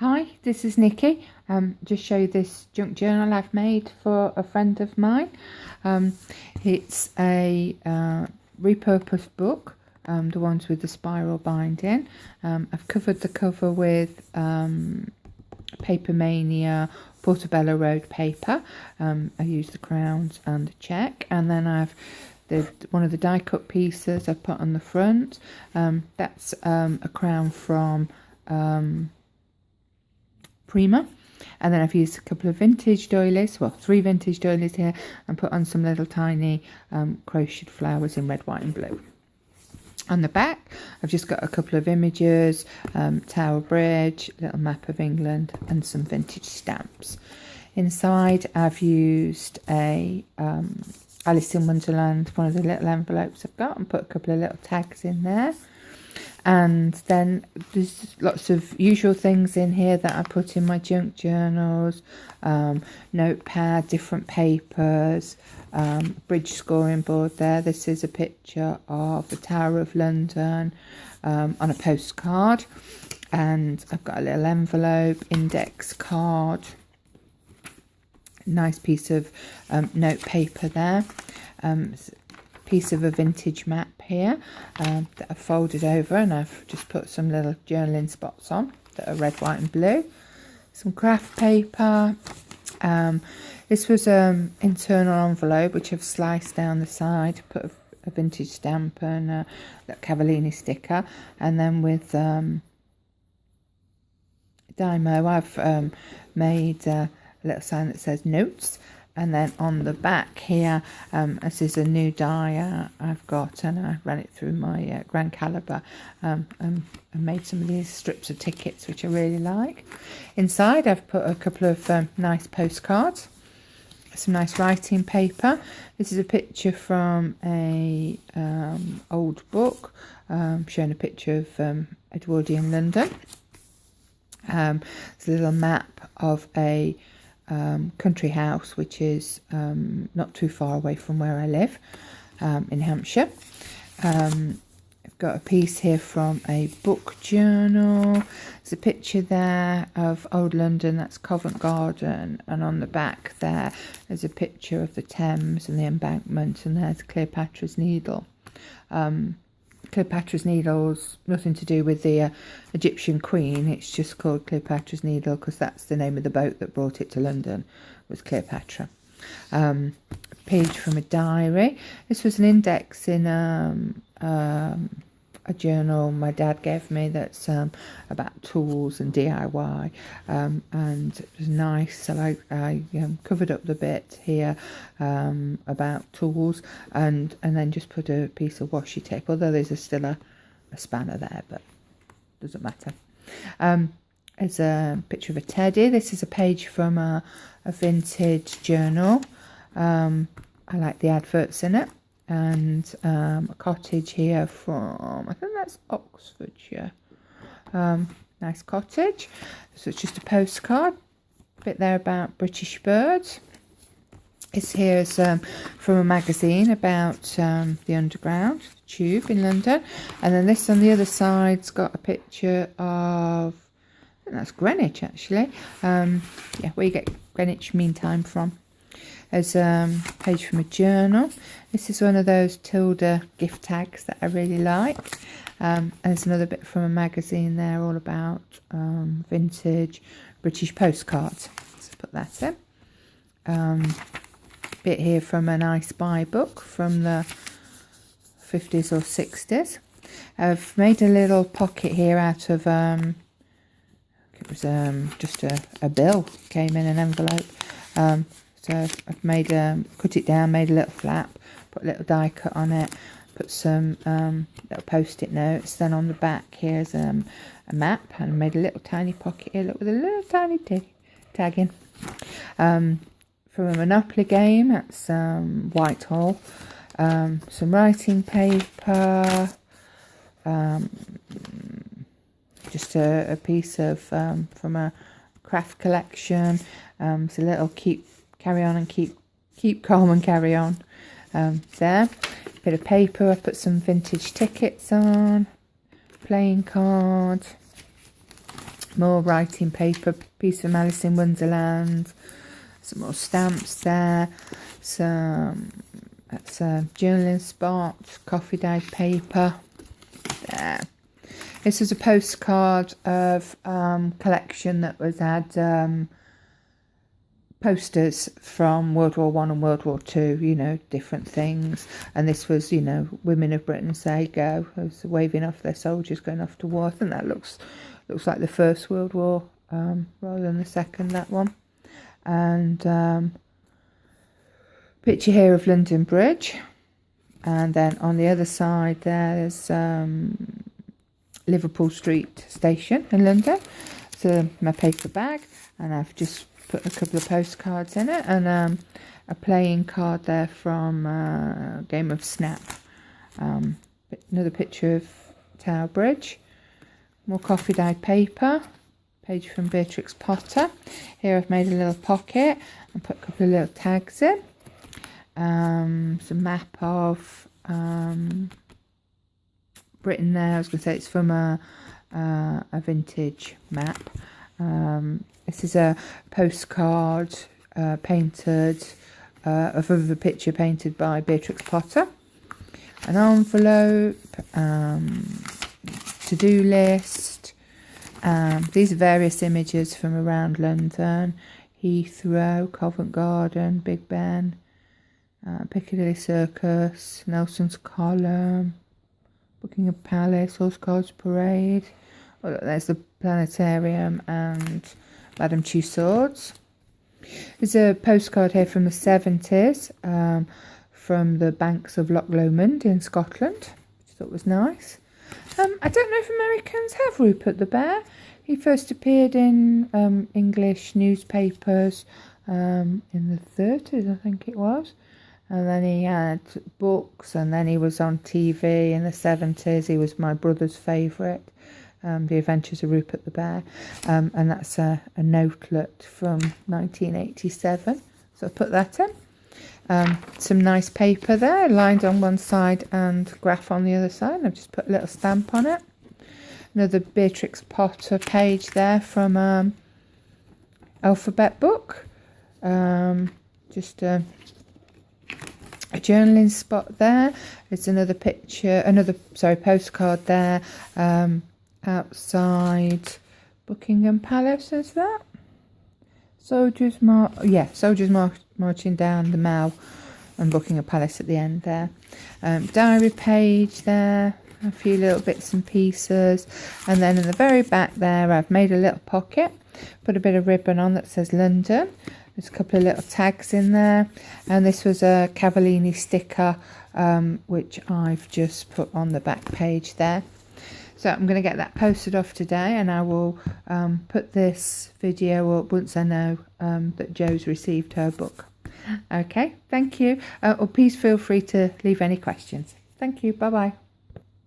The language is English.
Hi, this is Nikki. Just show you this junk journal I've made for a friend of mine. It's a repurposed book, the ones with the spiral binding. I've covered the cover with Paper Mania Portobello Road paper. I used the crowns and the check, and then I've one of the die cut pieces I've put on the front. That's a crown from Prima, and then I've used a couple of vintage doilies, well, 3 vintage doilies here, and put on some little tiny crocheted flowers in red, white and blue. On the back I've just got a couple of images, Tower Bridge, little map of England, and some vintage stamps. Inside I've used a Alice in Wonderland, one of the little envelopes I've got, and put a couple of little tags in there. And then there's lots of usual things in here that I put in my junk journals, notepad, different papers, bridge scoring board there. This is a picture of the Tower of London on a postcard, and I've got a little envelope, index card, nice piece of note paper there, piece of a vintage map here that I've folded over, and I've just put some little journaling spots on that are red, white and blue. Some craft paper. This was an internal envelope which I've sliced down the side, put a vintage stamp and a Cavallini sticker, and then with Dymo I've made a little sign that says notes. And then on the back here, this is a new die I've got, and I ran it through my Grand Caliber and made some of these strips of tickets which I really like. Inside I've put a couple of nice postcards, some nice writing paper. This is a picture from a old book showing a picture of Edwardian London. It's a little map of a country house which is not too far away from where I live, in Hampshire. I've got a piece here from a book journal. There's a picture there of Old London, that's Covent Garden, and on the back there's a picture of the Thames and the embankment, and there's Cleopatra's Needle. Cleopatra's Needle's nothing to do with the Egyptian queen. It's just called Cleopatra's Needle because that's the name of the boat that brought it to London, was Cleopatra. A page from a diary. This was an index in a journal my dad gave me that's about tools and DIY, and it was nice. So I covered up the bit here about tools, and then just put a piece of washi tape, although there's still a spanner there, but doesn't matter. There's a picture of a teddy. This is a page from a vintage journal. I like the adverts in it. And a cottage here from, I think that's Oxfordshire. Nice cottage. So it's just a postcard. A bit there about British birds. This here is from a magazine about the Underground, the Tube in London. And then this on the other side's got a picture of, I think that's Greenwich actually. Yeah, where you get Greenwich Mean Time from. There's a page from a journal. This is one of those Tilda gift tags that I really like. And there's another bit from a magazine there all about vintage British postcards. Let's put that in. Bit here from an I Spy book from the 50s or 60s. I've made a little pocket here out of, it was just a bill, came in an envelope. So I've made cut it down, made a little flap, put a little die cut on it, put some little post-it notes. Then on the back here's a map, and I made a little tiny pocket here, look, with a little tiny tag in. From a Monopoly game, that's Whitehall. Some writing paper, just a piece of from a craft collection. It's a little carry on and keep calm and carry on. There, bit of paper. I put some vintage tickets on, playing cards, More writing paper, piece of Alice in Wonderland. Some more stamps there. That's a journaling spot, coffee dyed paper. There. This was a postcard of collection that had posters from World War One and World War Two, you know, different things. And this was, you know, women of Britain say go, as waving off their soldiers going off to war. I think that looks like the First World War rather than the Second, that one. And picture here of London Bridge. And then on the other side there's Liverpool Street Station in London. So my paper bag, and I've just put a couple of postcards in it, and a playing card there from Game of Snap. Another picture of Tower Bridge. More coffee dyed paper. Page from Beatrix Potter. Here I've made a little pocket and put a couple of little tags in. Some map of Britain there. I was going to say it's from a vintage map. This is a postcard painted of a picture painted by Beatrix Potter. An envelope, to-do list. These are various images from around London. Heathrow, Covent Garden, Big Ben, Piccadilly Circus, Nelson's Column, Buckingham Palace, Horse Guards Parade. Oh, look, there's the planetarium and Madame Tussauds. There's a postcard here from the 70s, from the banks of Loch Lomond in Scotland, which I thought was nice. I don't know if Americans have Rupert the Bear. He first appeared in English newspapers in the 30s, I think it was. And then he had books, and then he was on TV in the 70s. He was my brother's favourite, The Adventures of Rupert the Bear. And that's a notelet from 1987. So I put that in. Some nice paper there, lined on one side and graph on the other side. I've just put a little stamp on it. Another Beatrix Potter page there from alphabet book. Just a journaling spot there. There's another picture, postcard there, outside Buckingham Palace. Is that soldiers marching down the Mall, and Buckingham Palace at the end there. Diary page there, a few little bits and pieces, and then in the very back there I've made a little pocket, put a bit of ribbon on that says London. There's a couple of little tags in there, and this was a Cavallini sticker, which I've just put on the back page there. So I'm going to get that posted off today, and I will put this video up once I know that Jo's received her book. Okay, thank you. Or please feel free to leave any questions. Thank you. Bye-bye.